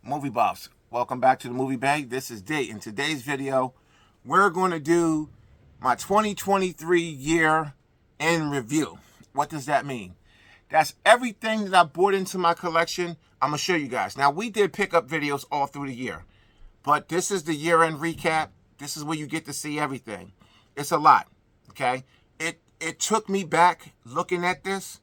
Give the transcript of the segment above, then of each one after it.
Movie buffs, welcome back to the Movie Bay. This is D. In today's video, we're going to do my 2023 year in review. What does that mean? That's everything that I brought into my collection. I'm going to show you guys. Now, we did pickup videos all through the year, but this is the year-end recap. This is where you get to see everything. It's a lot, okay? It took me back looking at this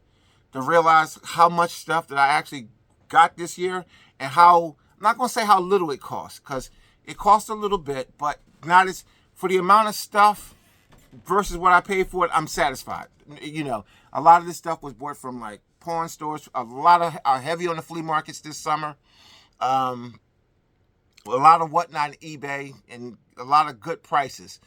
to realize how much stuff that I actually got this year and how, I'm not going to say how little it cost, because it cost a little bit, but not as, for the amount of stuff versus what I paid for it, I'm satisfied. You know, a lot of this stuff was bought from like pawn stores, a lot of heavy on the flea markets this summer, a lot of whatnot on eBay, and a lot of good prices.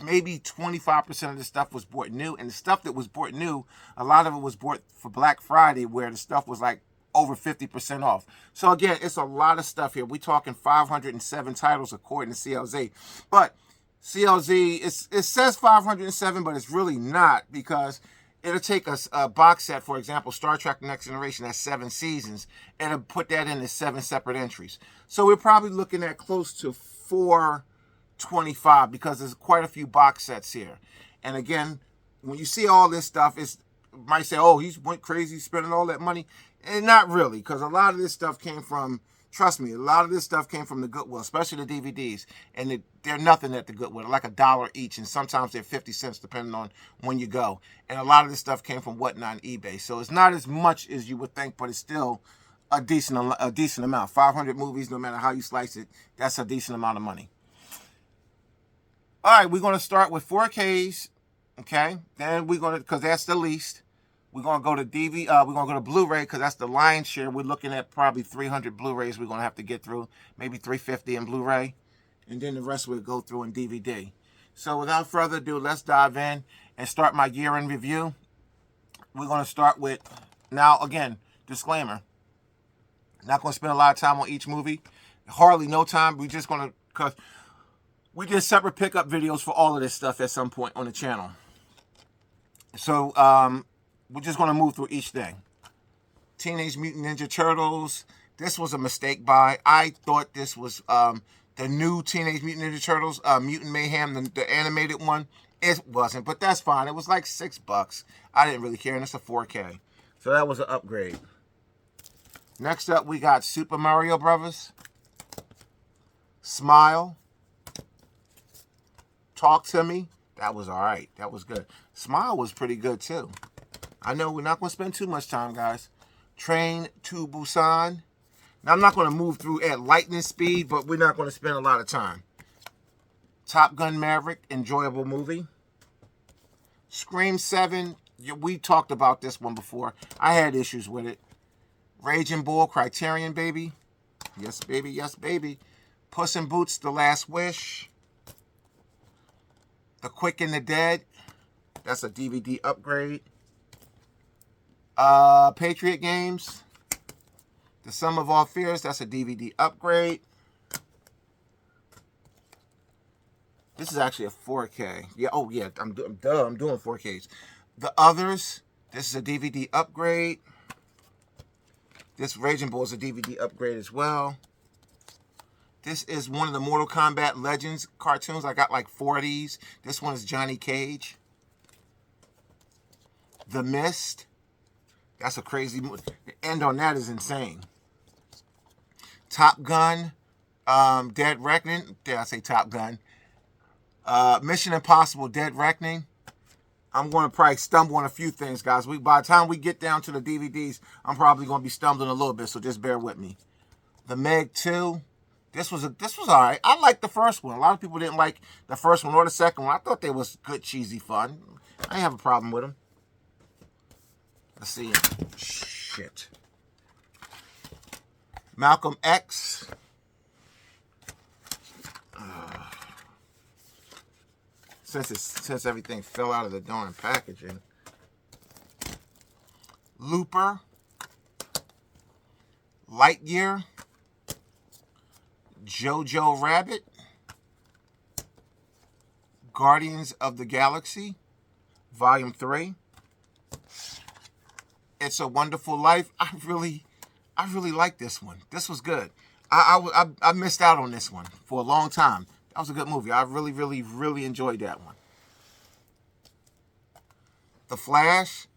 Maybe 25% of the stuff was bought new, and the stuff that was bought new, a lot of it was bought for Black Friday, where the stuff was like over 50% off. So again, it's a lot of stuff here. We're talking 507 titles according to CLZ. But CLZ, it says 507, but it's really not, because it'll take a box set, for example, Star Trek Next Generation, that's 7 seasons, and it'll put that in as 7 separate entries. So we're probably looking at close to 425, because there's quite a few box sets here. And again, when you see all this stuff, you might say, oh, he's went crazy spending all that money. And not really, because a lot of this stuff came from, trust me, a lot of this stuff came from the Goodwill, especially the DVDs. And they're nothing at the Goodwill, like $1 each, and sometimes they're 50 cents depending on when you go. And a lot of this stuff came from whatnot on eBay. So it's not as much as you would think, but it's still a decent amount. 500 movies, no matter how you slice it, that's a decent amount of money. All right, we're going to start with 4Ks, okay? Then we're going to, because that's the least. We're going to go to we're going to go to Blu-ray, because that's the lion's share. We're looking at probably 300 Blu-rays we're going to have to get through, maybe 350 in Blu-ray, and then the rest we'll go through in DVD. So without further ado, let's dive in and start my year in review. We're going to start with, now again, disclaimer, not going to spend a lot of time on each movie, hardly no time. We're just going to, because we did separate pickup videos for all of this stuff at some point on the channel. So, we're just going to move through each thing. Teenage Mutant Ninja Turtles. This was a mistake buy. I thought this was the new Teenage Mutant Ninja Turtles, Mutant Mayhem, the animated one. It wasn't, but that's fine. It was like $6. I didn't really care, and it's a 4K. So that was an upgrade. Next up, we got Super Mario Brothers. Smile. Talk to Me. That was all right. That was good. Smile was pretty good, too. I know we're not going to spend too much time, guys. Train to Busan. Now, I'm not going to move through at lightning speed, but we're not going to spend a lot of time. Top Gun Maverick, enjoyable movie. Scream 7, we talked about this one before. I had issues with it. Raging Bull, Criterion, baby. Yes, baby, yes, baby. Puss in Boots, The Last Wish. The Quick and the Dead, that's a DVD upgrade. Patriot Games, The Sum of All Fears, that's a DVD upgrade. This is actually a 4K. Yeah, oh yeah, I'm doing 4Ks. The Others, this is a DVD upgrade. This Raging Bull is a DVD upgrade as well. This is one of the Mortal Kombat Legends cartoons. I got like 4 of these. This one is Johnny Cage. The Mist. That's a crazy movie. The end on that is insane. Top Gun. Dead Reckoning. Did I say Top Gun? Mission Impossible Dead Reckoning. I'm going to probably stumble on a few things, guys. By the time we get down to the DVDs, I'm probably going to be stumbling a little bit, so just bear with me. The Meg 2. This was all right. I liked the first one. A lot of people didn't like the first one or the second one. I thought they was good, cheesy fun. I didn't have a problem with them. Let's see. Shit. Malcolm X. Since everything fell out of the darn packaging. Looper. Lightyear. Jojo Rabbit. Guardians of the Galaxy, Volume 3. It's a Wonderful Life. I really like this one. This was good. I missed out on this one for a long time. That was a good movie. I really, really, really enjoyed that one. The Flash.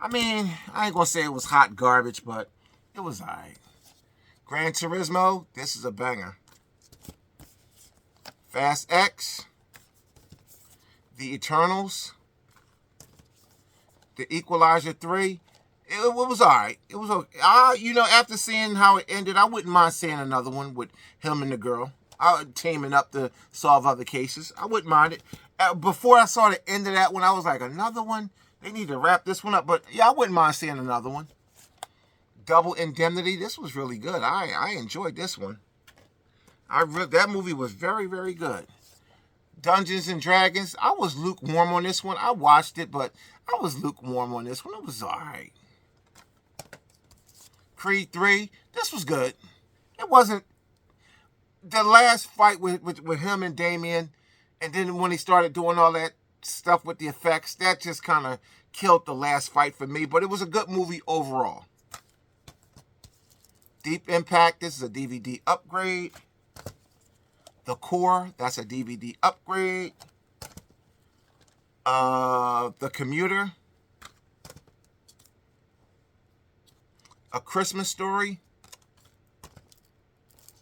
I mean, I ain't gonna say it was hot garbage, but it was alright. Gran Turismo. This is a banger. Fast X. The Eternals. The Equalizer 3. It was alright. It was okay. You know, after seeing how it ended, I wouldn't mind seeing another one with him and the girl. Teaming up to solve other cases. I wouldn't mind it. Before I saw the end of that one, I was like, another one? They need to wrap this one up. But yeah, I wouldn't mind seeing another one. Double Indemnity. This was really good. I enjoyed this one. That movie was very, very good. Dungeons and Dragons. I was lukewarm on this one. I watched it, but I was lukewarm on this one. It was alright. Creed 3. This was good. It wasn't the last fight with him and Damien, and then when he started doing all that stuff with the effects, that just kind of killed the last fight for me. But it was a good movie overall. Deep Impact. This is a DVD upgrade. The Core. That's a DVD upgrade. The Commuter. A Christmas Story.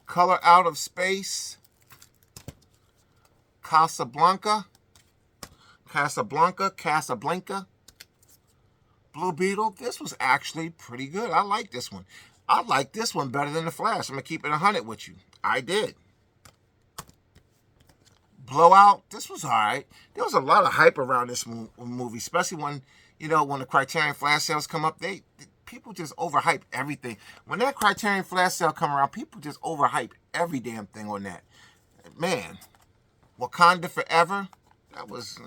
Color Out of Space. Casablanca. Blue Beetle. This was actually pretty good. I like this one. I like this one better than The Flash. I'm going to keep it 100 with you. I did. Blowout. This was alright. There was a lot of hype around this movie, especially when, you know, when the Criterion Flash sales come up. People just overhype everything. When that Criterion Flash sale come around, people just overhype every damn thing on that. Man, Wakanda Forever. That was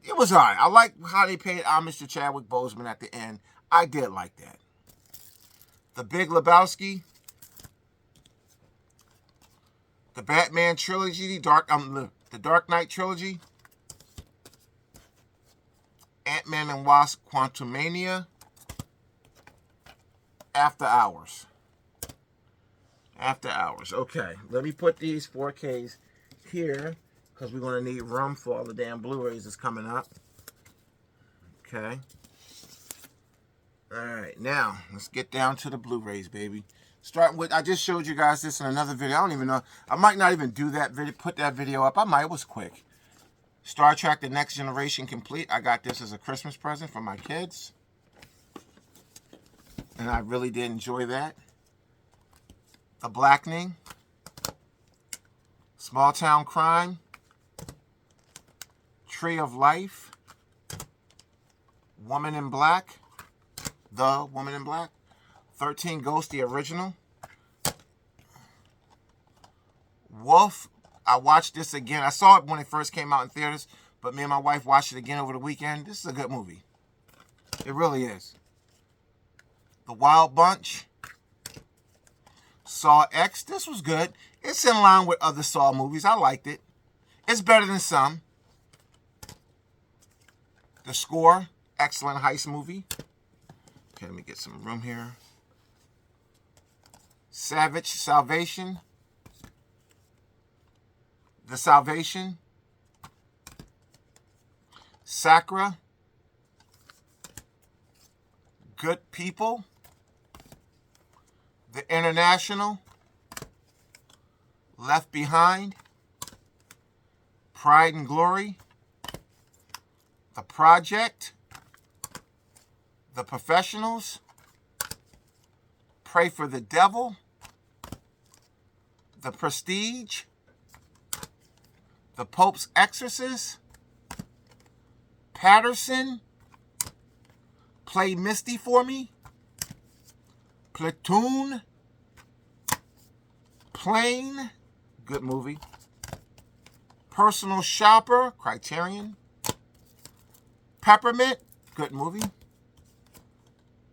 it was alright. I like how they paid homage to Chadwick Boseman at the end. I did like that. The Big Lebowski. The Batman trilogy, the Dark Knight trilogy. Ant-Man and Wasp Quantumania. After Hours. After Hours. Okay, let me put these 4Ks here because we're going to need room for all the damn Blu-rays that's coming up. Okay. Alright, now let's get down to the Blu-rays, baby. Starting with, I just showed you guys this in another video. I don't even know. I might not even do that video, put that video up. I might. It was quick. Star Trek The Next Generation Complete. I got this as a Christmas present for my kids. And I really did enjoy that. The Blackening. Small Town Crime. Tree of Life. Woman in Black. The Woman in Black. 13 Ghosts, the original. Wolf. I watched this again. I saw it when it first came out in theaters, but me and my wife watched it again over the weekend. This is a good movie. It really is. The Wild Bunch. Saw X. This was good. It's in line with other Saw movies. I liked it. It's better than some. The Score. Excellent heist movie. Okay, let me get some room here. Salvation. The Salvation. Sakura. Good People. The International. Left Behind. Pride and Glory. The Project. The Professionals. Pray for the Devil. The Prestige. The Pope's Exorcist. Patterson. Play Misty for Me. Platoon. Plane. Good movie. Personal Shopper. Criterion. Peppermint. Good movie.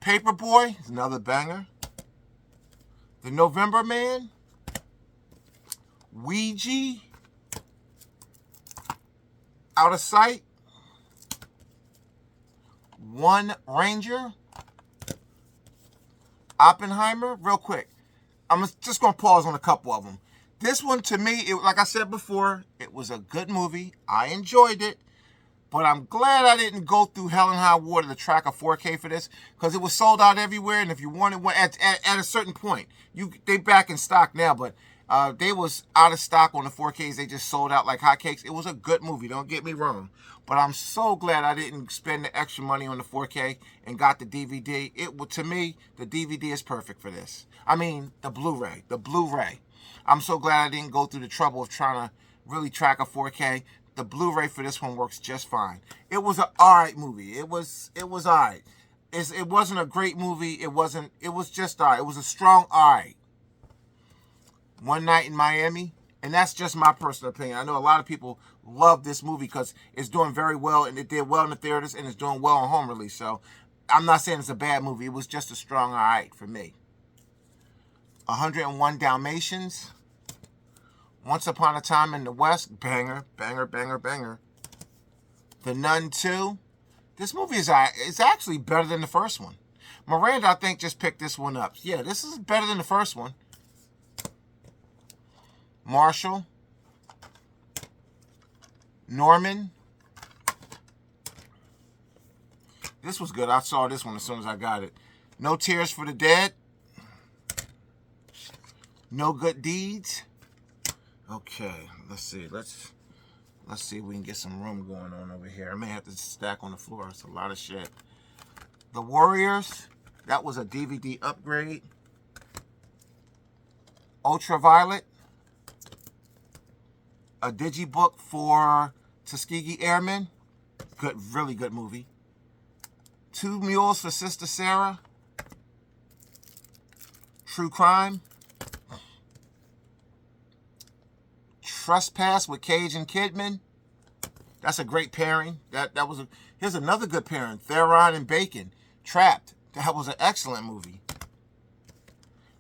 Paperboy is another banger. The November Man. Ouija. Out of Sight. One Ranger. Oppenheimer. Real quick. I'm just going to pause on a couple of them. This one, to me, like I said before, it was a good movie. I enjoyed it. But I'm glad I didn't go through hell and high water to track a 4K for this, because it was sold out everywhere. And if you wanted one at a certain point, they back in stock now, but they was out of stock on the 4Ks. They just sold out like hotcakes. It was a good movie, don't get me wrong. But I'm so glad I didn't spend the extra money on the 4K and got the DVD. To me, the DVD is perfect for this. I mean, the Blu-ray. The Blu-ray. I'm so glad I didn't go through the trouble of trying to really track a 4K. The Blu-ray for this one works just fine. It was an alright movie. It was alright. It wasn't a great movie. It was just alright. It was a strong alright. One Night in Miami. And that's just my personal opinion. I know a lot of people love this movie because it's doing very well, and it did well in the theaters, and it's doing well on home release. So I'm not saying it's a bad movie. It was just a strong alright for me. 101 Dalmatians. Once Upon a Time in the West. Banger, banger, banger, banger. The Nun 2. This movie is actually better than the first one. Miranda, I think, just picked this one up. Yeah, this is better than the first one. Marshall. Norman. This was good. I saw this one as soon as I got it. No Tears for the Dead. No Good Deeds. Okay, let's see. Let's see if we can get some room going on over here. I may have to stack on the floor. It's a lot of shit. The Warriors. That was a DVD upgrade. Ultraviolet. A digibook for Tuskegee Airmen. Good, really good movie. Two Mules for Sister Sarah. True Crime. Trespass with Cage and Kidman. That's a great pairing. Here's another good pairing. Theron and Bacon. Trapped. That was an excellent movie.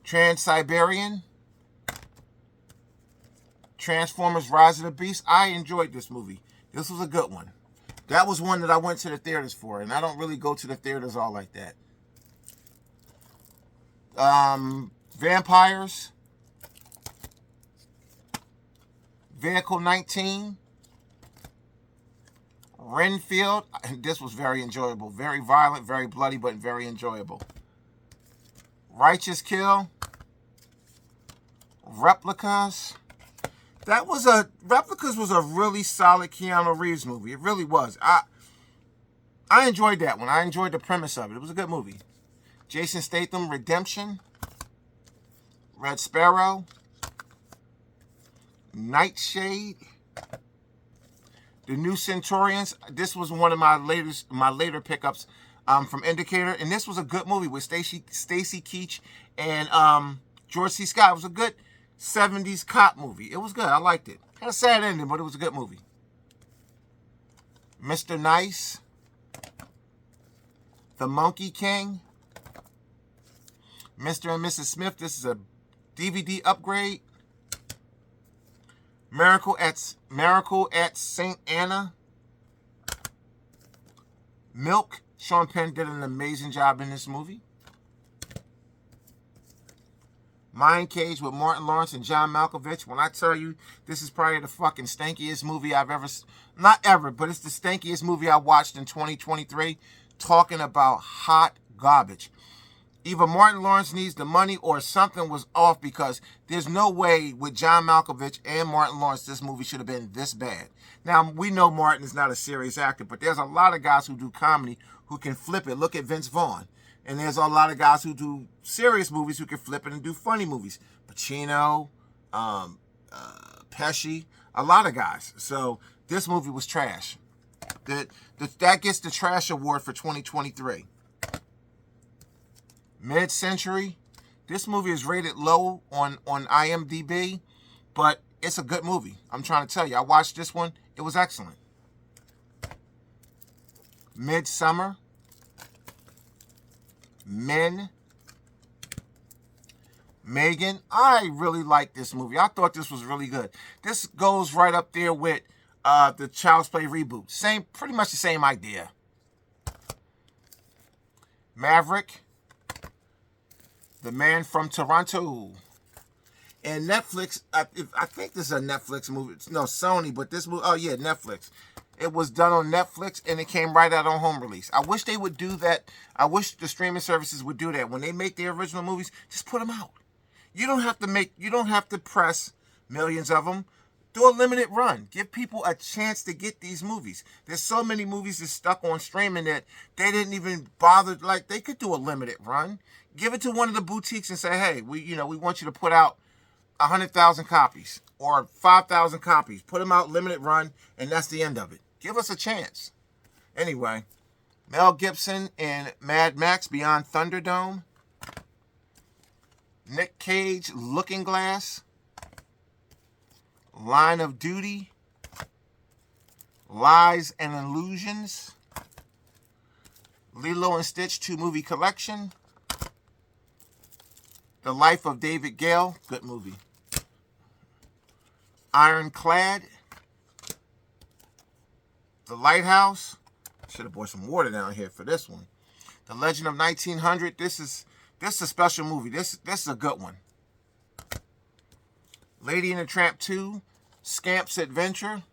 Trans-Siberian. Transformers Rise of the Beast. I enjoyed this movie. This was a good one. That was one that I went to the theaters for, and I don't really go to the theaters all like that. Vampires. Vehicle 19. Renfield. This was very enjoyable. Very violent, very bloody, but very enjoyable. Righteous Kill. Replicas. Replicas was a really solid Keanu Reeves movie. It really was. I enjoyed that one. I enjoyed the premise of it. It was a good movie. Jason Statham, Redemption. Red Sparrow. Nightshade. The New Centurions. This was one of my later pickups from Indicator, and this was a good movie with Stacy Keach and George C. Scott. It was a good 70s cop movie. It was good. I liked it. Had a sad ending, but it was a good movie. Mr. Nice. The Monkey King. Mr. and Mrs. Smith. This is a DVD upgrade. Miracle at St. Anna. Milk. Sean Penn did an amazing job in this movie. Mind Cage with Martin Lawrence and John Malkovich. When I tell you, this is probably the fucking stankiest movie I've ever... Not ever, but it's the stankiest movie I watched in 2023. Talking about hot garbage. Either Martin Lawrence needs the money or something was off, because there's no way with John Malkovich and Martin Lawrence this movie should have been this bad. Now, we know Martin is not a serious actor, but there's a lot of guys who do comedy who can flip it. Look at Vince Vaughn. And there's a lot of guys who do serious movies who can flip it and do funny movies. Pacino, Pesci, a lot of guys. So this movie was trash. That gets the trash award for 2023. Mid-Century. This movie is rated low on IMDb, but it's a good movie. I'm trying to tell you. I watched this one. It was excellent. Midsummer. Men. Megan. I really like this movie. I thought this was really good. This goes right up there with the Child's Play reboot. Pretty much the same idea. Maverick. The Man from Toronto. And Netflix, I think this is a Netflix movie. No, Sony, but this movie, oh yeah, Netflix. It was done on Netflix and it came right out on home release. I wish they would do that. I wish the streaming services would do that. When they make their original movies, just put them out. You don't have to press millions of them. Do a limited run. Give people a chance to get these movies. There's so many movies that's stuck on streaming that they didn't even bother. Like, they could do a limited run. Give it to one of the boutiques and say, hey, we want you to put out 100,000 copies or 5,000 copies. Put them out limited run, and that's the end of it. Give us a chance. Anyway, Mel Gibson in Mad Max Beyond Thunderdome. Nick Cage, Looking Glass. Line of Duty. Lies and Illusions. Lilo and Stitch 2 movie collection. The Life of David Gale, good movie. Ironclad. The Lighthouse. Should have brought some water down here for this one. The Legend of 1900. This is a special movie. This is a good one. Lady and the Tramp 2. Scamp's Adventure.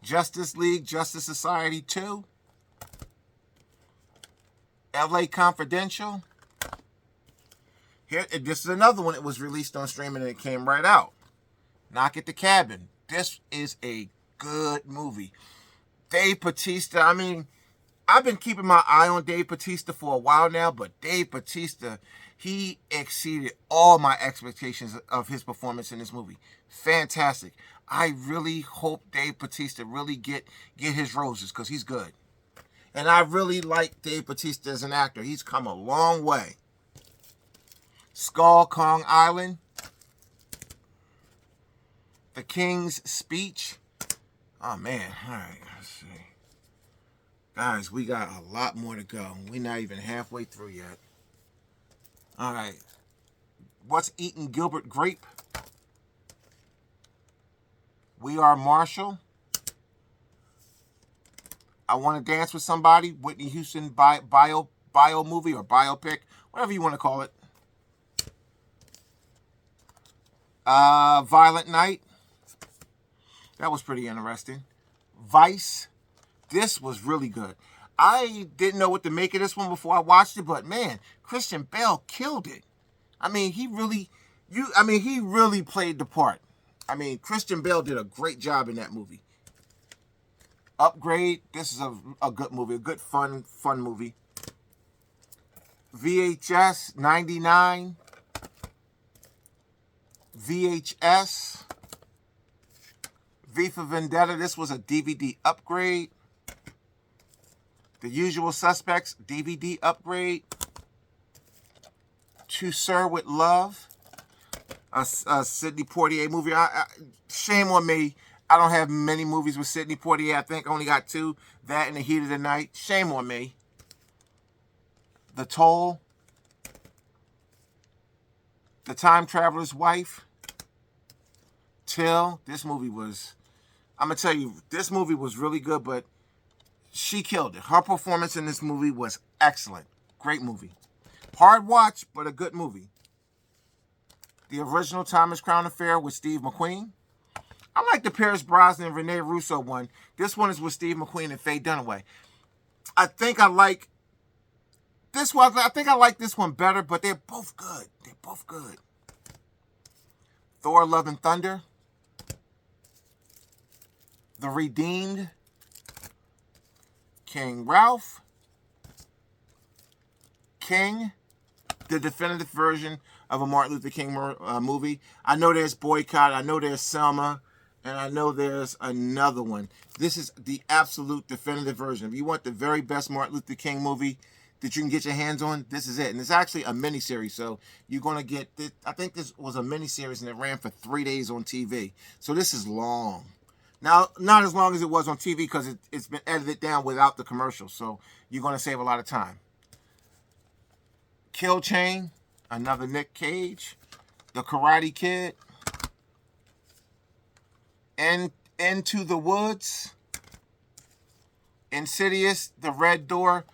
Justice League, Justice Society 2. LA Confidential. Here, this is another one that was released on streaming and it came right out. Knock at the Cabin. This is a good movie. Dave Bautista, I mean, I've been keeping my eye on Dave Bautista for a while now, but Dave Bautista, he exceeded all my expectations of his performance in this movie. Fantastic. I really hope Dave Bautista really get his roses because he's good. And I really like Dave Bautista as an actor. He's come a long way. Skull Kong Island. The King's Speech. Oh, man. All right. Let's see. Guys, we got a lot more to go. We're not even halfway through yet. All right. What's Eating Gilbert Grape? We Are Marshall. I Want to Dance with Somebody. Whitney Houston bio movie or biopic. Whatever you want to call it. Violent Night. That was pretty interesting. Vice. This was really good. I didn't know what to make of this one before I watched it, but man, Christian Bale killed it. I mean, he really played the part. I mean, Christian Bale did a great job in that movie. Upgrade. This is a good movie, a good fun movie. VHS 99. VHS. V for Vendetta. This was a DVD upgrade. The Usual Suspects DVD upgrade. To Sir with Love. A Sidney Poitier movie. Shame on me. I don't have many movies with Sidney Poitier. I think I only got 2. That and The Heat of the Night. Shame on me. The Toll. The Time Traveler's Wife. Till. This movie was... I'm going to tell you, this movie was really good, but she killed it. Her performance in this movie was excellent. Great movie. Hard watch, but a good movie. The Original Thomas Crown Affair with Steve McQueen. I like the Pierce Brosnan and Rene Russo one. This one is with Steve McQueen and Faye Dunaway. I think I like this one. I think I like this one better, but they're both good. They're both good. Thor: Love and Thunder. The Redeemed. King Ralph. King. The definitive version of a Martin Luther King movie. I know there's Boycott. I know there's Selma. And I know there's another one. This is the absolute definitive version. If you want the very best Martin Luther King movie that you can get your hands on, this is it. And it's actually a miniseries. So you're going to get... I think this was a miniseries and it ran for 3 days on TV. So this is long. Now, not as long as it was on TV because it's been edited down without the commercials. So you're going to save a lot of time. Kill Chain, another Nick Cage. The Karate Kid. Into the Woods. Insidious, The Red Door.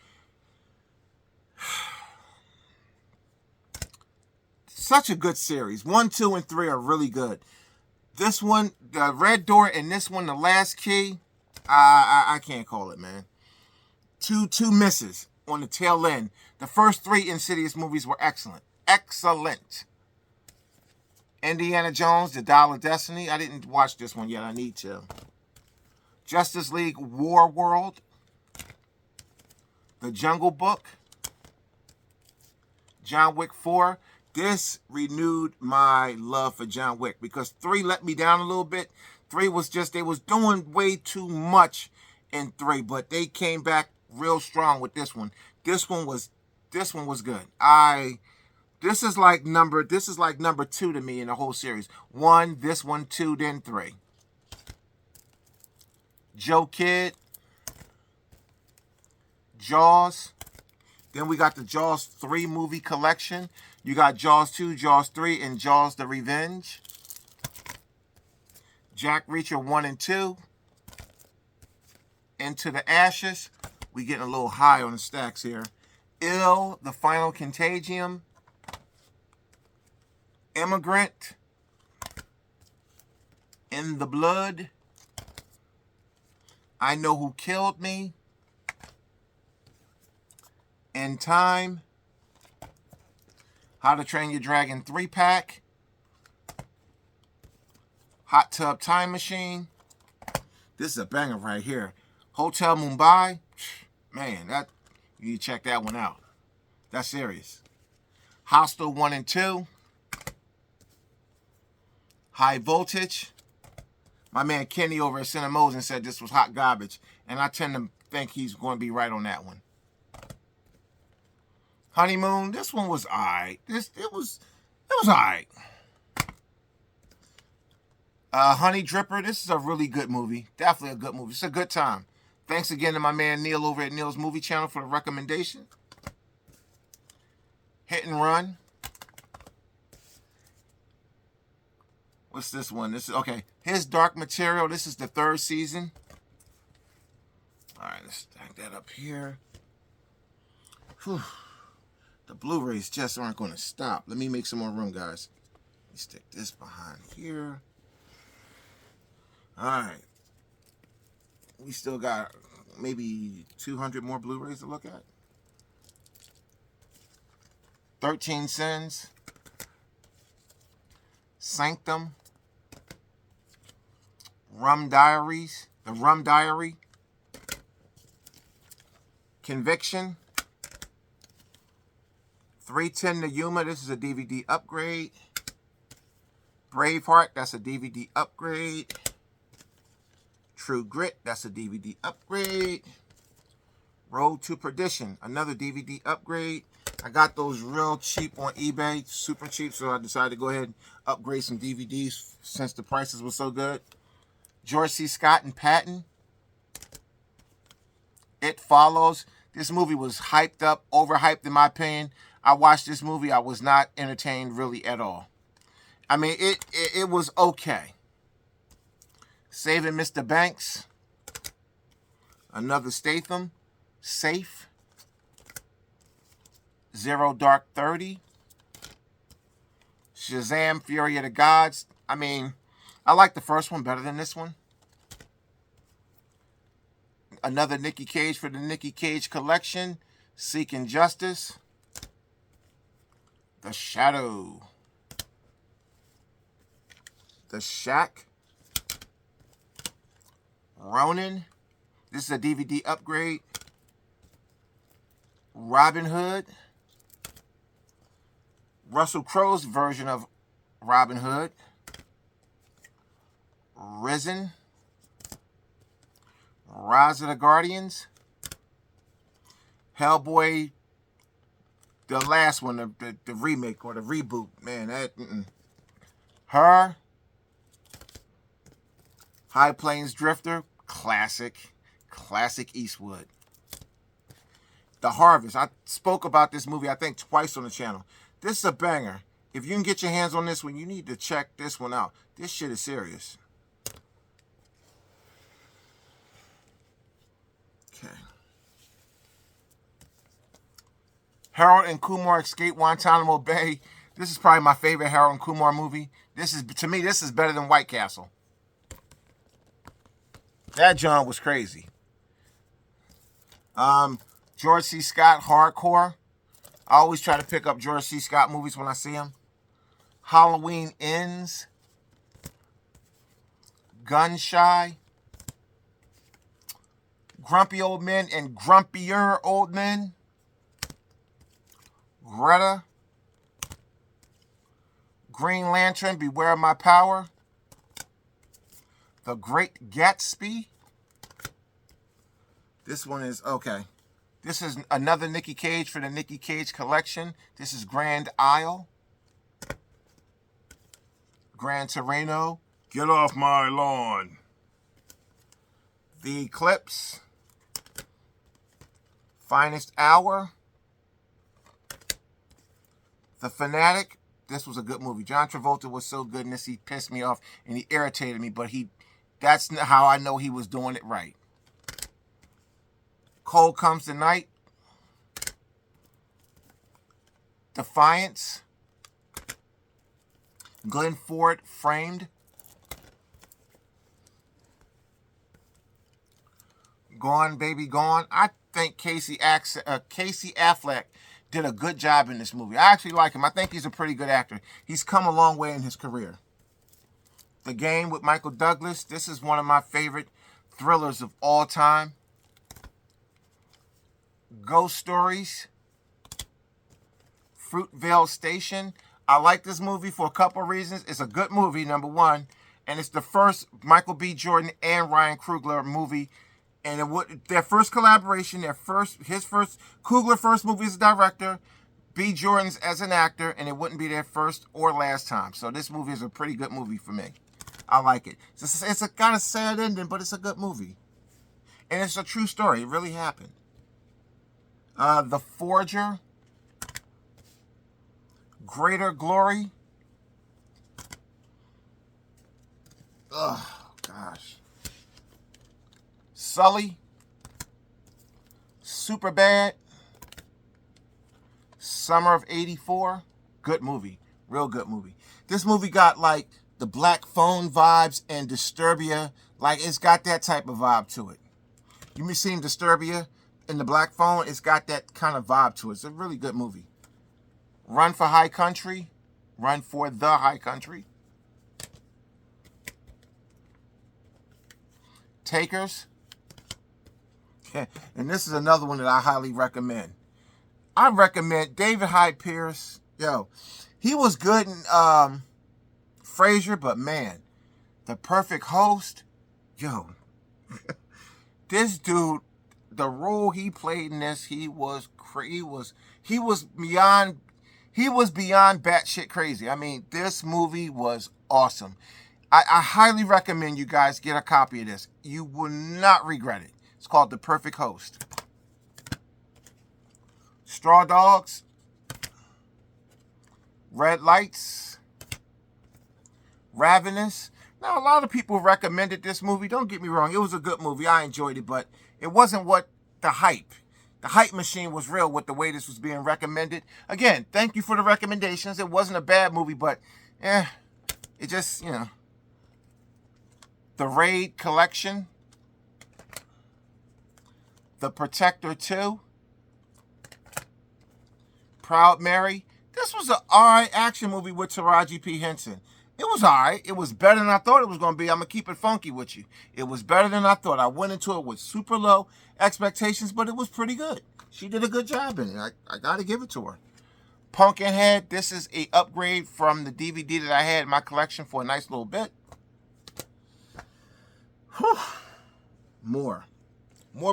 Such a good series. 1, 2, and 3 are really good. This one, the Red Door, and this one, The Last Key, I can't call it, man. Two misses on the tail end. The first 3 Insidious movies were excellent. Excellent. Indiana Jones, The Dial of Destiny. I didn't watch this one yet. I need to. Justice League War World. The Jungle Book. John Wick 4. This renewed my love for John Wick because 3 let me down a little bit. 3 was just, they was doing way too much in 3, but they came back real strong with this one. This one was good. This is like number 2 to me in the whole series. 1, this one, 2, then 3. Joe Kidd. Jaws. Then we got the Jaws 3 movie collection. You got Jaws 2, Jaws 3, and Jaws the Revenge. Jack Reacher 1 and 2. Into the Ashes. We getting a little high on the stacks here. Ill, The Final Contagion. Immigrant. In the Blood. I Know Who Killed Me. In Time. How to Train Your Dragon 3-pack. Hot Tub Time Machine. This is a banger right here. Hotel Mumbai. Man, you need to check that one out. That's serious. Hostel 1 and 2. High Voltage. My man Kenny over at Cinemosin said this was hot garbage. And I tend to think he's going to be right on that one. Honeymoon, this one was alright. It was alright. Honey Dripper, this is a really good movie. Definitely a good movie. It's a good time. Thanks again to my man Neil over at Neil's Movie Channel for the recommendation. Hit and Run. What's this one? This is okay. His Dark Material. This is the 3rd season. Alright, let's stack that up here. Whew. The Blu-rays just aren't going to stop. Let me make some more room, guys. Let me stick this behind here. Alright. We still got maybe 200 more Blu-rays to look at. 13 Sins. Sanctum. Rum Diaries. The Rum Diary. Conviction. 310 to Yuma, this is a DVD upgrade. Braveheart, that's a DVD upgrade. True Grit, that's a DVD upgrade. Road to Perdition, another DVD upgrade. I got those real cheap on eBay, super cheap, so I decided to go ahead and upgrade some DVDs since the prices were so good. George C. Scott and Patton. It Follows. This movie was hyped up, overhyped in my opinion. I watched this movie. I was not entertained really at all. I mean, it was okay. Saving Mr. Banks. Another Statham. Safe. Zero Dark 30. Shazam! Fury of the Gods. I mean, I like the first one better than this one. Another Nicky Cage for the Nicky Cage collection. Seeking Justice. The Shadow. The Shack. Ronin. This is a DVD upgrade. Robin Hood. Russell Crowe's version of Robin Hood. Risen. Rise of the Guardians. Hellboy, the last one, the remake or the reboot. Man, that... Her. High Plains Drifter. Classic Eastwood. The Harvest. I spoke about this movie, I think, twice on the channel. This is a banger. If you can get your hands on this one, you need to check this one out. This shit is serious. Okay. Harold and Kumar Escape Guantanamo Bay. This is probably my favorite Harold and Kumar movie. This is, to me, this is better than White Castle. That John was crazy. George C. Scott, Hardcore. I always try to pick up George C. Scott movies when I see them. Halloween Ends. Gun Shy. Grumpy Old Men and Grumpier Old Men. Greta. Green Lantern, Beware My Power. The Great Gatsby. This one is, okay. This is another Nicky Cage for the Nicky Cage collection. This is Grand Isle. Gran Torino. Get Off My Lawn. The Eclipse. Finest Hour. The Fanatic. This was a good movie. John Travolta was so good in this, he pissed me off and he irritated me, but that's how I know he was doing it right. Cold Comes the Night. Defiance. Glenn Ford, Framed. Gone Baby Gone. I think Casey Affleck did a good job in this movie. I actually like him. I think he's a pretty good actor. He's come a long way in his career. The Game with Michael Douglas. This is one of my favorite thrillers of all time. Ghost Stories. Fruitvale Station. I like this movie for a couple reasons. It's a good movie, number one. And it's the first Michael B. Jordan and Ryan Coogler movie. And their first collaboration, Coogler first movie as a director, B. Jordan's as an actor, and it wouldn't be their first or last time. So this movie is a pretty good movie for me. I like it. It's got a sad ending, but it's a good movie. And it's a true story. It really happened. The Forger. Greater Glory. Oh, gosh. Sully. Superbad. Summer of '84. Good movie. Real good movie. This movie got like the Black Phone vibes and Disturbia. Like it's got that type of vibe to it. You may seen Disturbia in the Black Phone. It's got that kind of vibe to it. It's a really good movie. Run for High Country. Run for the High Country. Takers. And this is another one that I highly recommend. I recommend David Hyde Pierce. Yo, he was good in Frasier, but man, The Perfect Host. Yo, this dude, the role he played in this, he was beyond batshit crazy. I mean, this movie was awesome. I highly recommend you guys get a copy of this. You will not regret it. It's called The Perfect Host. Straw Dogs. Red Lights. Ravenous. Now, a lot of people recommended this movie. Don't get me wrong. It was a good movie. I enjoyed it, but it wasn't what the hype. The hype machine was real with the way this was being recommended. Again, thank you for the recommendations. It wasn't a bad movie, but it just, The Raid Collection. The Protector 2. Proud Mary. This was an alright action movie with Taraji P. Henson. It was alright. It was better than I thought it was going to be. I'm going to keep it funky with you. It was better than I thought. I went into it with super low expectations, but it was pretty good. She did a good job in it. I got to give it to her. Pumpkinhead. This is a upgrade from the DVD that I had in my collection for a nice little bit. Whew. More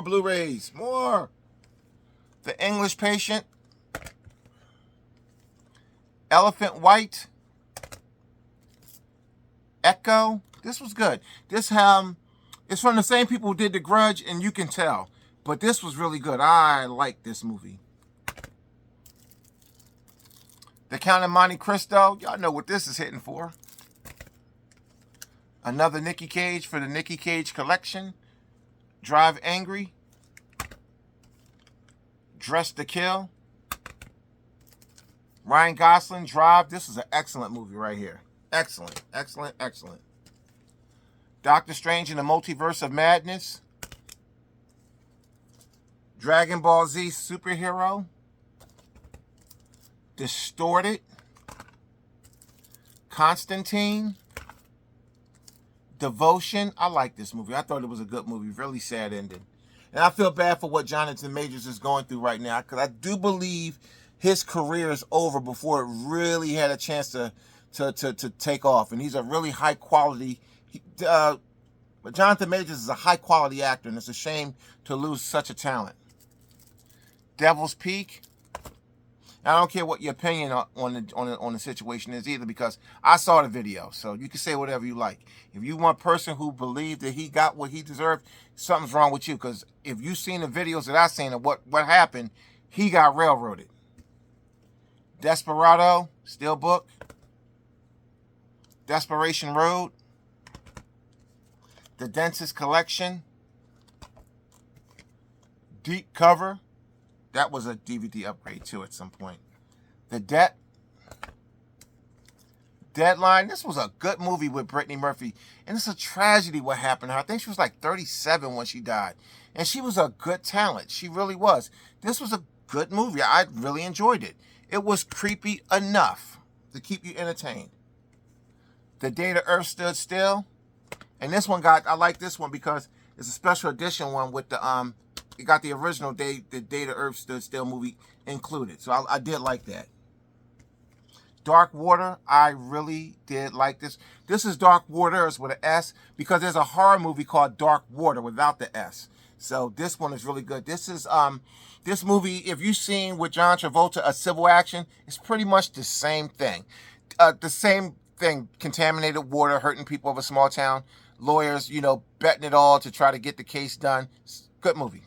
Blu-rays. More. The English Patient. Elephant White. Echo. This was good. This it's from the same people who did The Grudge, and you can tell. But this was really good. I like this movie. The Count of Monte Cristo. Y'all know what this is hitting for. Another Nicky Cage for the Nicky Cage collection. Drive Angry. Dress to Kill. Ryan Gosling, Drive. This is an excellent movie right here. Excellent, excellent, excellent. Doctor Strange in the Multiverse of Madness. Dragon Ball Z Superhero. Distorted. Constantine. Devotion. I like this movie. I thought it was a good movie. Really sad ending. And I feel bad for what Jonathan Majors is going through right now, because I do believe his career is over before it really had a chance to take off. And he's a really high quality. But Jonathan Majors is a high quality actor, and it's a shame to lose such a talent. Devil's Peak. I don't care what your opinion on the situation is either, because I saw the video, so you can say whatever you like. If you want a person who believed that he got what he deserved, something's wrong with you, because if you've seen the videos that I've seen of what happened, he got railroaded. Desperado, Steelbook. Desperation Road. The Dentist Collection. Deep Cover. That was a DVD upgrade too at some point. The Debt. Deadline. This was a good movie with Brittany Murphy. And it's a tragedy what happened to her. I think she was like 37 when she died. And she was a good talent. She really was. This was a good movie. I really enjoyed it. It was creepy enough to keep you entertained. The Day the Earth Stood Still. And this one I like this one because it's a special edition one with the, it got the original the Day the Earth Stood Still movie included. So I did like that. Dark Water, I really did like this. This is Dark Waters with an S, because there's a horror movie called Dark Water without the S. So this one is really good. This is this movie, if you've seen with John Travolta, A Civil Action, it's pretty much the same thing. The same thing, contaminated water, hurting people of a small town. Lawyers, you know, betting it all to try to get the case done. Good movie.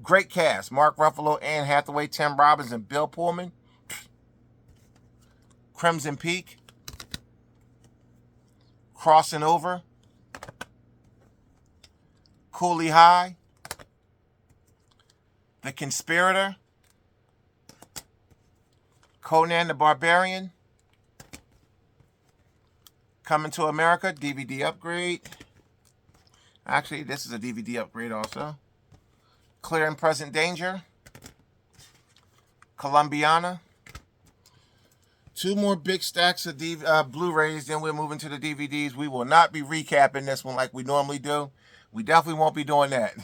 Great cast. Mark Ruffalo, Anne Hathaway, Tim Robbins, and Bill Pullman. Crimson Peak. Crossing Over. Cooley High. The Conspirator. Conan the Barbarian. Coming to America, DVD upgrade. Actually, this is a DVD upgrade also. Clear and Present Danger. Columbiana. Two more big stacks of Blu-rays, then we're moving to the DVDs. We will not be recapping this one like we normally do. We definitely won't be doing that.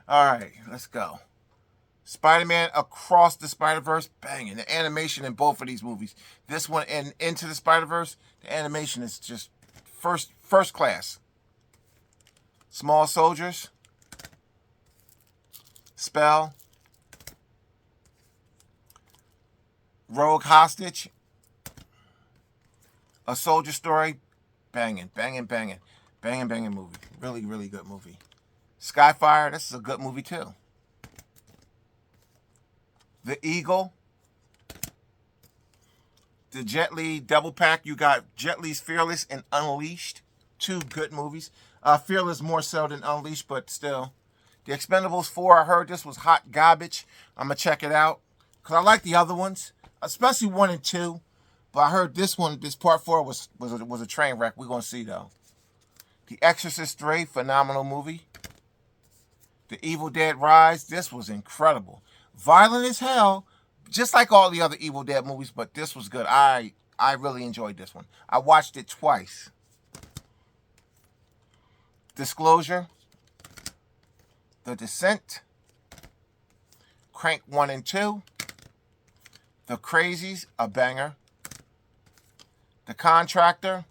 All right, let's go. Spider-Man Across the Spider-Verse, banging. The animation in both of these movies. This one and Into the Spider-Verse, the animation is just first class. Small Soldiers. Spell. Rogue Hostage. A Soldier Story. Banging, banging, banging. Banging, banging movie. Really, really good movie. Skyfire, this is a good movie too. The Eagle. The Jet Li double pack. You got Jet Li's Fearless and Unleashed. Two good movies. Fearless more so than Unleashed, but still. The Expendables 4, I heard this was hot garbage. I'm going to check it out. Because I like the other ones, especially 1 and 2. But I heard this one, this part 4 was a train wreck. We're going to see, though. The Exorcist 3, phenomenal movie. The Evil Dead Rise, this was incredible. Violent as hell, just like all the other Evil Dead movies, but this was good. I really enjoyed this one. I watched it twice. Disclosure. The Descent. Crank 1 and 2. The Crazies, a banger. The Contractor.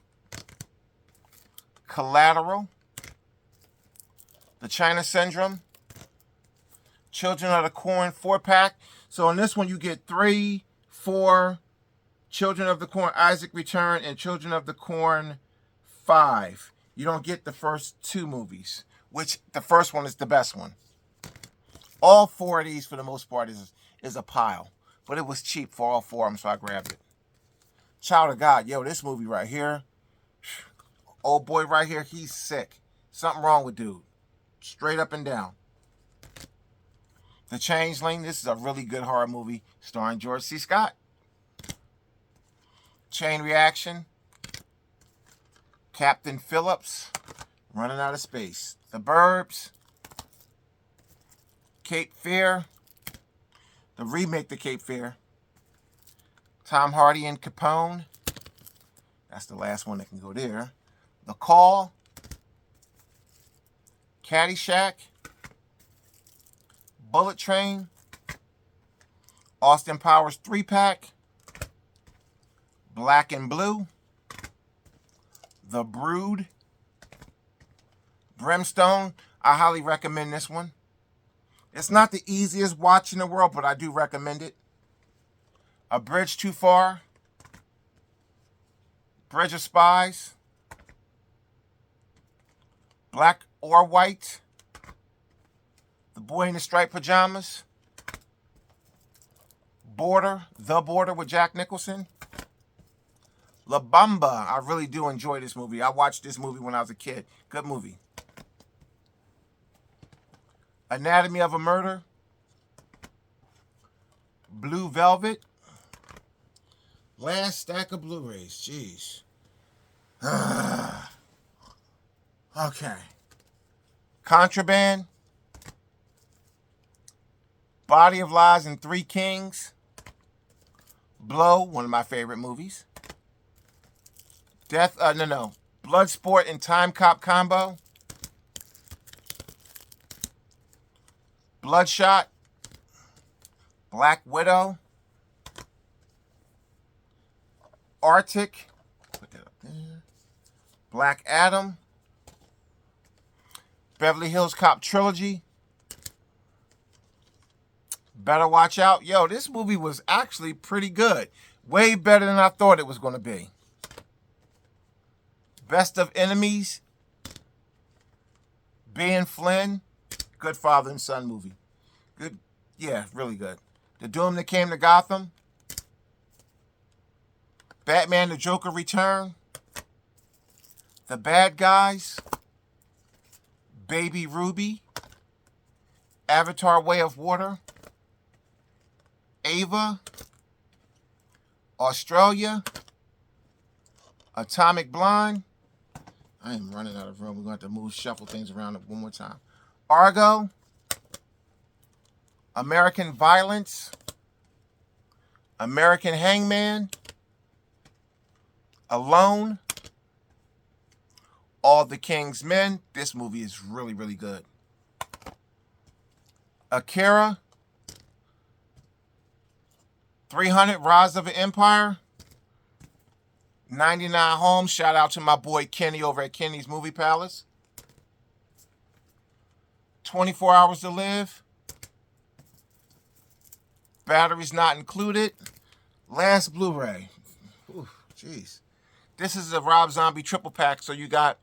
Collateral. The China Syndrome. Children of the Corn 4-pack. So in this one you get 3, 4, Children of the Corn, Isaac Return, and Children of the Corn 5. You don't get the first 2 movies, which the first one is the best one. All 4 of these, for the most part, is a pile. But it was cheap for all 4 of them, so I grabbed it. Child of God. Yo, this movie right here. Old boy right here, he's sick. Something wrong with dude. Straight up and down. The Changeling. This is a really good horror movie starring George C. Scott. Chain Reaction. Captain Phillips. Running Out of Space. The Burbs. Cape Fear. The remake to Cape Fear. Tom Hardy and Capone. That's the last one that can go there. The Call. Caddyshack. Bullet Train. Austin Powers 3-pack. Black and Blue. The Brood. Brimstone. I highly recommend this one. It's not the easiest watch in the world, but I do recommend it. A Bridge Too Far. Bridge of Spies. Black or White. The Boy in the Striped Pajamas. Border. The Border with Jack Nicholson. La Bamba. I really do enjoy this movie. I watched this movie when I was a kid. Good movie. Anatomy of a Murder. Blue Velvet. Last stack of Blu-rays. Jeez. Okay. Contraband. Body of Lies and Three Kings. Blow, one of my favorite movies. Bloodsport and Time Cop Combo. Bloodshot. Black Widow. Arctic. Put that up there. Black Adam. Beverly Hills Cop Trilogy. Better Watch Out. Yo, this movie was actually pretty good. Way better than I thought it was going to be. Best of Enemies. Ben Flynn. Good father and son movie. Good. Yeah, really good. The Doom That Came to Gotham. Batman the Joker Return. The Bad Guys. Baby Ruby. Avatar Way of Water. Ava. Australia. Atomic Blonde. I am running out of room. We're going to have to shuffle things around one more time. Argo. American Violence. American Hangman. Alone. All the King's Men. This movie is really, really good. Akira. 300 Rise of an Empire. 99 Homes. Shout out to my boy Kenny over at Kenny's Movie Palace. 24 Hours to Live. Batteries Not Included. Last Blu-ray. Jeez. This is a Rob Zombie triple pack. So you got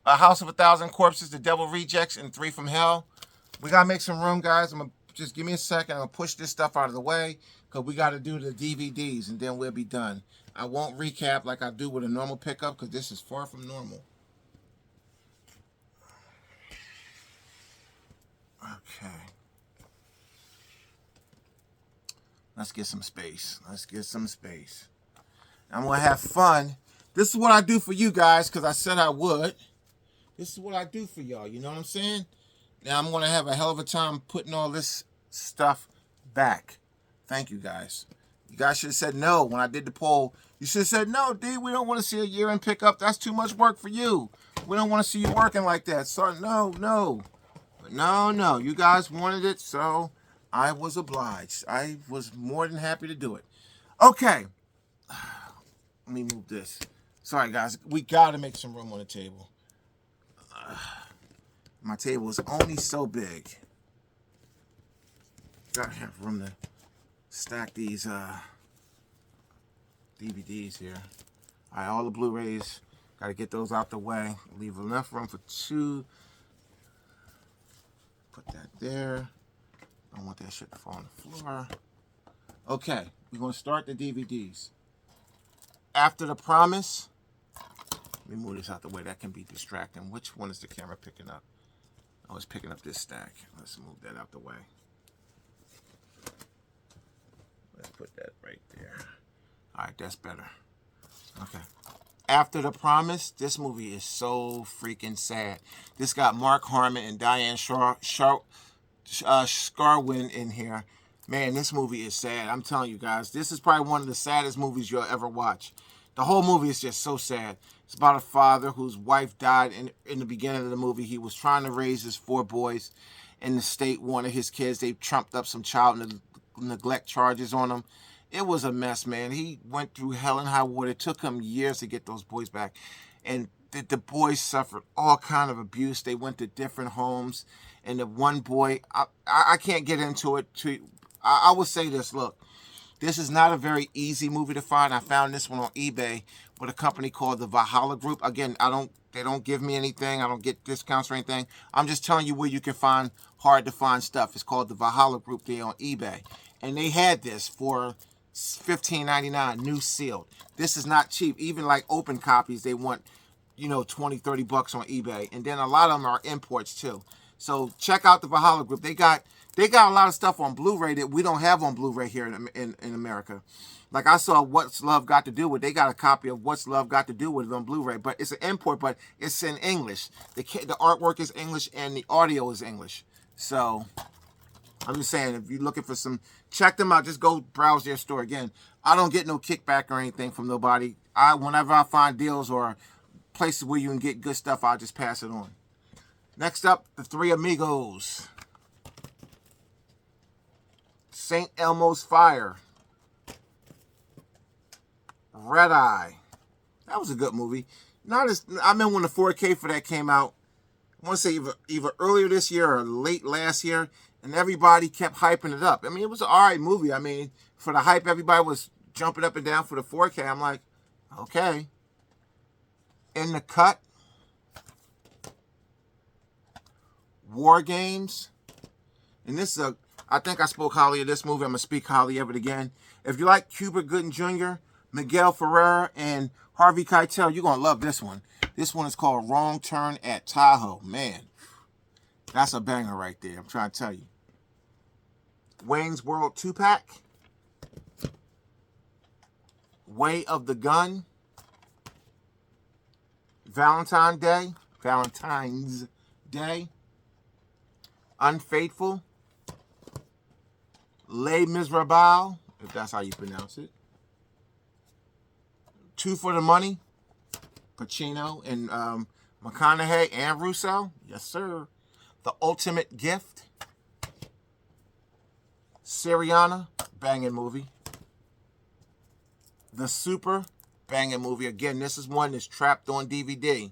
A House of a Thousand Corpses, The Devil Rejects, and 3 from Hell. We got to make some room, guys. Just give me a second. I'm going to push this stuff out of the way because we got to do the DVDs, and then we'll be done. I won't recap like I do with a normal pickup because this is far from normal. Okay. Let's get some space. Let's get some space. I'm going to have fun. This is what I do for you guys because I said I would. This is what I do for y'all. You know what I'm saying? Now I'm going to have a hell of a time putting all this stuff back. Thank you, guys. You guys should have said no when I did the poll. You should have said, no, D, we don't want to see a year-end pickup. That's too much work for you. We don't want to see you working like that. So, no. But no. You guys wanted it, so I was obliged. I was more than happy to do it. Okay. Let me move this. Sorry, guys. We got to make some room on the table. My table is only so big. Got to have room to stack these DVDs here. All right, all the Blu-rays. Got to get those out the way. Leave enough room for 2. Put that there. I don't want that shit to fall on the floor. Okay, we're going to start the DVDs. After the Promise. Let me move this out the way. That can be distracting. Which one is the camera picking up? Oh, it's picking up this stack. Let's move that out the way. Let's put that right there. All right, that's better. Okay. After the Promise, this movie is so freaking sad. This got Mark Harmon and Diane Scarwin in here. Man, this movie is sad. I'm telling you guys, this is probably one of the saddest movies you'll ever watch. The whole movie is just so sad. It's about a father whose wife died in the beginning of the movie. He was trying to raise his 4 boys, and the state wanted his kids. They trumped up some child neglect charges on him. It was a mess, man. He went through hell and high water. It took him years to get those boys back. And the boys suffered all kind of abuse. They went to different homes. And the one boy, I can't get into it. I will say this, look. This is not a very easy movie to find. I found this one on eBay with a company called the Valhalla Group. Again, they don't give me anything. I don't get discounts or anything. I'm just telling you where you can find hard to find stuff. It's called the Valhalla Group. They're on eBay. And they had this for $15.99, new sealed. This is not cheap. Even like open copies, they want, $20-$30 on eBay. And then a lot of them are imports too. So check out the Valhalla Group. They got a lot of stuff on Blu-ray that we don't have on Blu-ray here in America. Like I saw What's Love Got to Do With. They got a copy of What's Love Got to Do With it on Blu-ray, but it's an import, but it's in English. The artwork is English and the audio is English. So I'm just saying, if you're looking for some, check them out. Just go browse their store. Again, I don't get no kickback or anything from nobody. Whenever I find deals or places where you can get good stuff, I'll just pass it on. Next up, The Three Amigos. St. Elmo's Fire. Red Eye. That was a good movie. I remember when the 4K for that came out. I want to say either earlier this year or late last year, and everybody kept hyping it up. I mean, it was an alright movie. I mean, for the hype, everybody was jumping up and down for the 4K. I'm like, okay. In the Cut. War Games. And this is I think I spoke highly of this movie. I'm going to speak highly of it again. If you like Cuba Gooding Jr., Miguel Ferrer, and Harvey Keitel, you're going to love this one. This one is called Wrong Turn at Tahoe. Man, that's a banger right there. I'm trying to tell you. Wayne's World 2-pack. Way of the Gun. Valentine's Day. Unfaithful. Les Miserables, if that's how you pronounce it. Two for the Money. Pacino and McConaughey and Russo. Yes, sir. The Ultimate Gift. Syriana, banging movie. The Super, banging movie. Again, this is one that's trapped on DVD.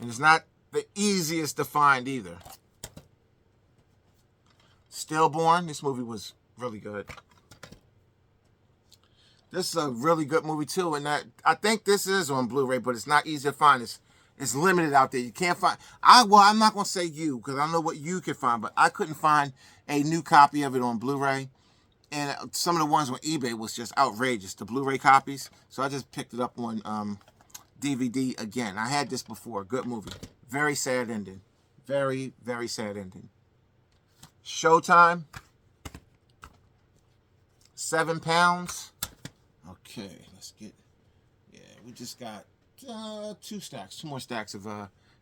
And it's not the easiest to find either. Stillborn, this movie was really good. This is a really good movie too, and I think this is on Blu-ray, but it's not easy to find. It's limited out there. You can't find. I'm not gonna say you because I don't know what you can find, but I couldn't find a new copy of it on Blu-ray, and some of the ones on eBay was just outrageous. The Blu-ray copies, so I just picked it up on DVD again. I had this before. Good movie. Very sad ending. Very, very sad ending. Showtime. 7 pounds. Okay, let's get. Yeah, we just got 2 more stacks of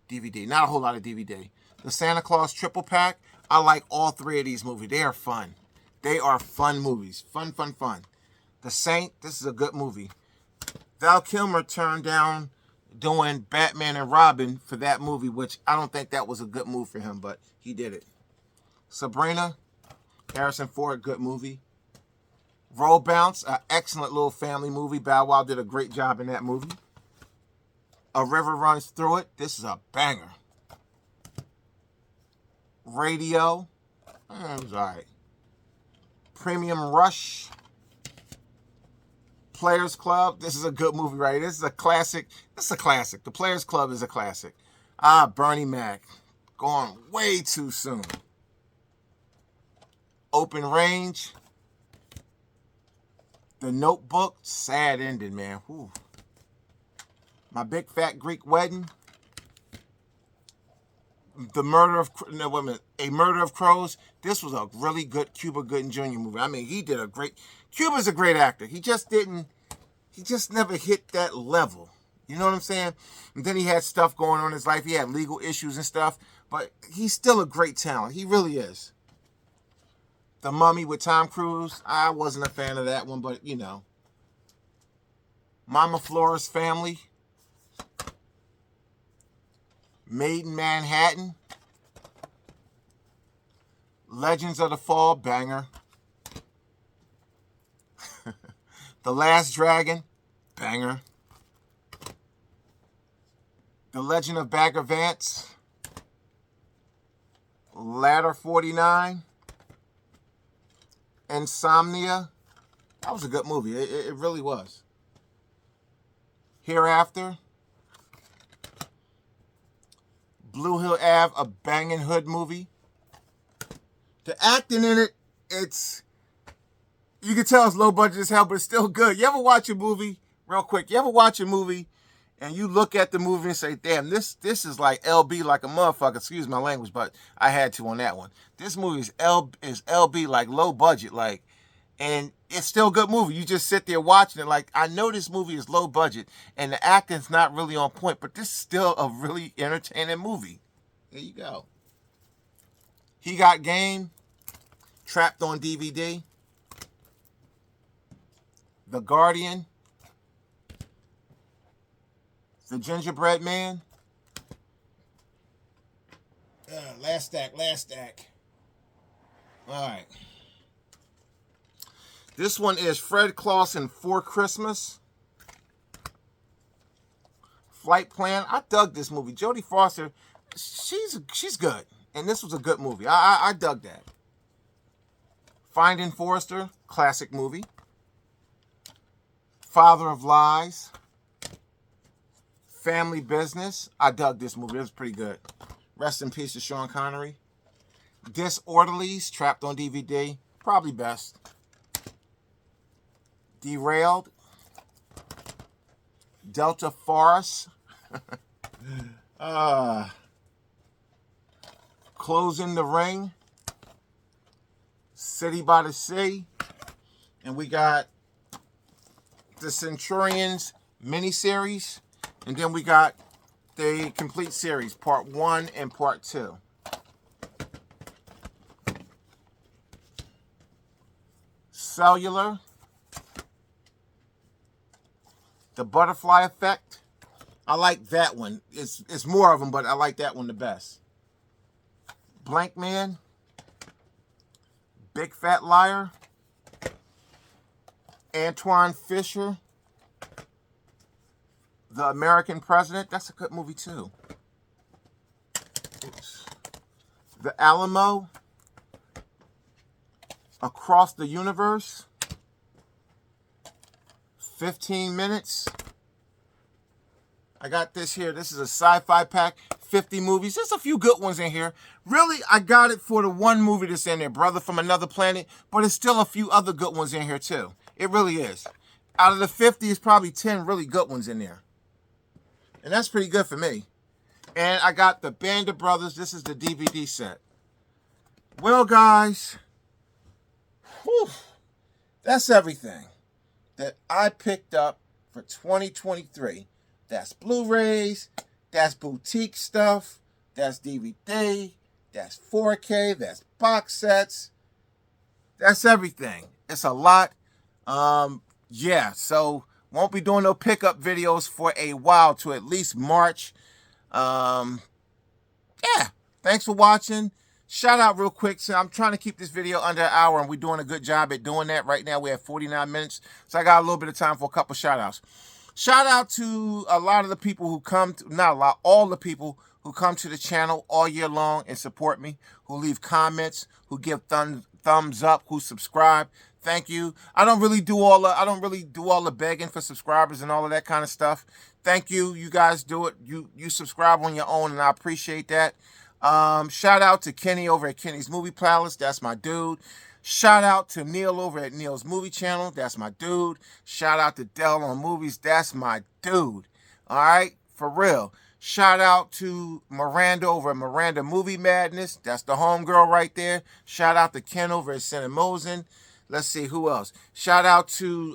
DVD. Not a whole lot of DVD. The Santa Claus triple pack. I like all 3 of these movies. They are fun. They are fun movies. Fun, fun, fun. The Saint. This is a good movie. Val Kilmer turned down doing Batman and Robin for that movie, which I don't think that was a good move for him, but he did it. Sabrina, Harrison Ford, good movie. Roll Bounce, an excellent little family movie. Bow Wow did a great job in that movie. A River Runs Through It. This is a banger. Radio. It was all right. Premium Rush. Players Club. This is a good movie, right? This is a classic. This is a classic. The Players Club is a classic. Bernie Mac. Going way too soon. Open Range. The Notebook. Sad ending, man. Whew. My Big Fat Greek Wedding. A Murder of Crows. This was a really good Cuba Gooding Jr. movie. I mean, he did a great. Cuba's a great actor. He just didn't he just never hit that level. You know what I'm saying? And then he had stuff going on in his life. He had legal issues and stuff. But he's still a great talent. He really is. The Mummy with Tom Cruise. I wasn't a fan of that one, but you know. Mama Flora's Family. Made in Manhattan. Legends of the Fall, banger. The Last Dragon, banger. The Legend of Bagger Vance. Ladder 49. Insomnia. That was a good movie. It really was. Hereafter. Blue Hill Ave, a banging hood movie. The acting in it, you can tell it's low budget as hell, but it's still good. You ever watch a movie, real quick, you ever watch a movie and you look at the movie and say, damn, this is like LB like a motherfucker. Excuse my language, but I had to on that one. This movie is LB like low budget, and it's still a good movie. You just sit there watching it like, I know this movie is low budget and the acting's not really on point, but this is still a really entertaining movie. There you go. He Got Game, Trapped on DVD. The Guardian. The Gingerbread Man. Last stack. All right. This one is Fred Clausen For Christmas. Flight Plan. I dug this movie. Jodie Foster, she's good. And this was a good movie. I dug that. Finding Forrester, classic movie. Father of Lies. Family Business. I dug this movie. It was pretty good. Rest in peace to Sean Connery. Disorderlies, Trapped on DVD. Probably best. Derailed. Delta Force. Closing the Ring. City by the Sea. And we got the Centurions miniseries. And then we got the complete series, part 1 and part 2. Cellular. The Butterfly Effect. I like that one. It's more of them, but I like that one the best. Blank Man. Big Fat Liar. Antoine Fisher. The American President. That's a good movie too. Oops. The Alamo. Across the Universe. 15 Minutes. I got this here. This is a sci-fi pack. 50 movies. There's a few good ones in here. Really, I got it for the one movie that's in there, Brother from Another Planet, but there's still a few other good ones in here too. It really is. Out of the 50, it's probably 10 really good ones in there. And that's pretty good for me. And I got the Band of Brothers. This is the DVD set. Well, guys, whew, that's everything that I picked up for 2023. That's Blu-rays, that's boutique stuff, that's DVD, that's 4K, that's box sets. That's everything. It's a lot. Yeah, so won't be doing no pickup videos for a while, to at least March. Yeah, thanks for watching. Shout out real quick. So I'm trying to keep this video under an hour, and we're doing a good job at doing that. Right now, we have 49 minutes, so I got a little bit of time for a couple shout outs. Shout out to a lot of the people who come, not a lot, all the people who come to the channel all year long and support me, who leave comments, who give thumbs up, who subscribe. Thank you. I don't really do all the begging for subscribers and all of that kind of stuff. Thank you. You guys do it. You subscribe on your own, and I appreciate that. Shout out to Kenny over at Kenny's Movie Palace. That's my dude. Shout out to Neil over at Neil's Movie Channel. That's my dude. Shout out to Dell on Movies. That's my dude. All right? For real. Shout out to Miranda over at Miranda Movie Madness. That's the homegirl right there. Shout out to Ken over at Cinemosin. Let's see, who else? Shout out to,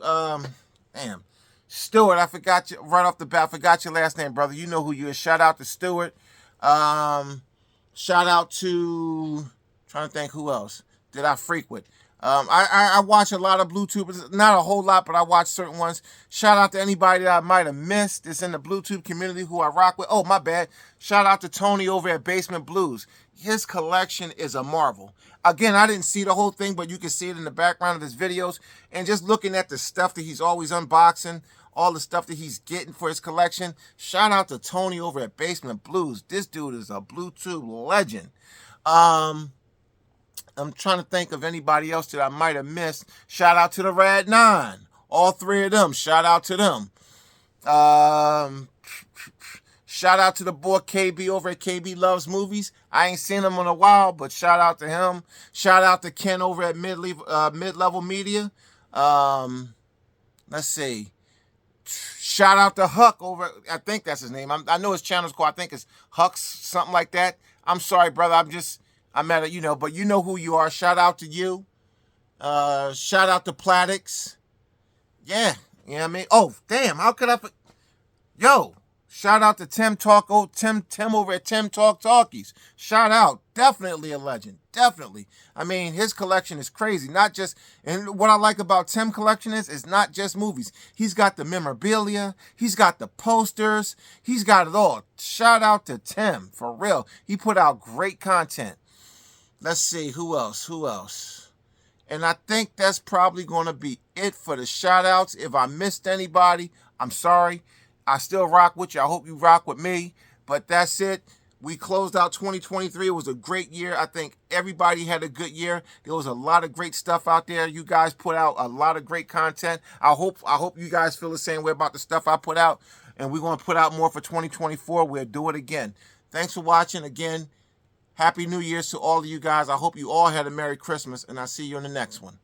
Stewart, I forgot you right off the bat. I forgot your last name, brother. You know who you is. Shout out to Stewart. Shout out to, trying to think who else did I frequent. I watch a lot of Bluetubers, not a whole lot, but I watch certain ones. Shout out to anybody that I might have missed that's in the Bluetooth community who I rock with. Oh, my bad. Shout out to Tony over at Basement Blues. His collection is a marvel. Again, I didn't see the whole thing, but you can see it in the background of his videos. And just looking at the stuff that he's always unboxing, all the stuff that he's getting for his collection. Shout out to Tony over at Basement Blues. This dude is a Bluetooth legend. I'm trying to think of anybody else that I might have missed. Shout out to the Rad 9. All three of them. Shout out to them. Shout out to the boy KB over at KB Loves Movies. I ain't seen him in a while, but shout out to him. Shout out to Ken over at Mid-Level Media. Let's see. Shout out to Huck over, I think that's his name. I know his channel's called, I think it's Huck's, something like that. I'm sorry, brother. I'm at it, but you know who you are. Shout out to you. Shout out to Platix. Yeah, you know what I mean? Oh, damn, how could I... Yo, shout out to Tim over at Tim Talk Talkies. Shout out. Definitely a legend. Definitely. I mean, his collection is crazy. Not just... And what I like about Tim collection is not just movies. He's got the memorabilia. He's got the posters. He's got it all. Shout out to Tim. For real. He put out great content. Let's see, who else? And I think that's probably going to be it for the shout-outs. If I missed anybody, I'm sorry. I still rock with you. I hope you rock with me. But that's it. We closed out 2023. It was a great year. I think everybody had a good year. There was a lot of great stuff out there. You guys put out a lot of great content. I hope you guys feel the same way about the stuff I put out. And we're going to put out more for 2024. We'll do it again. Thanks for watching again. Happy New Year's to all of you guys. I hope you all had a Merry Christmas, and I'll see you in the next one.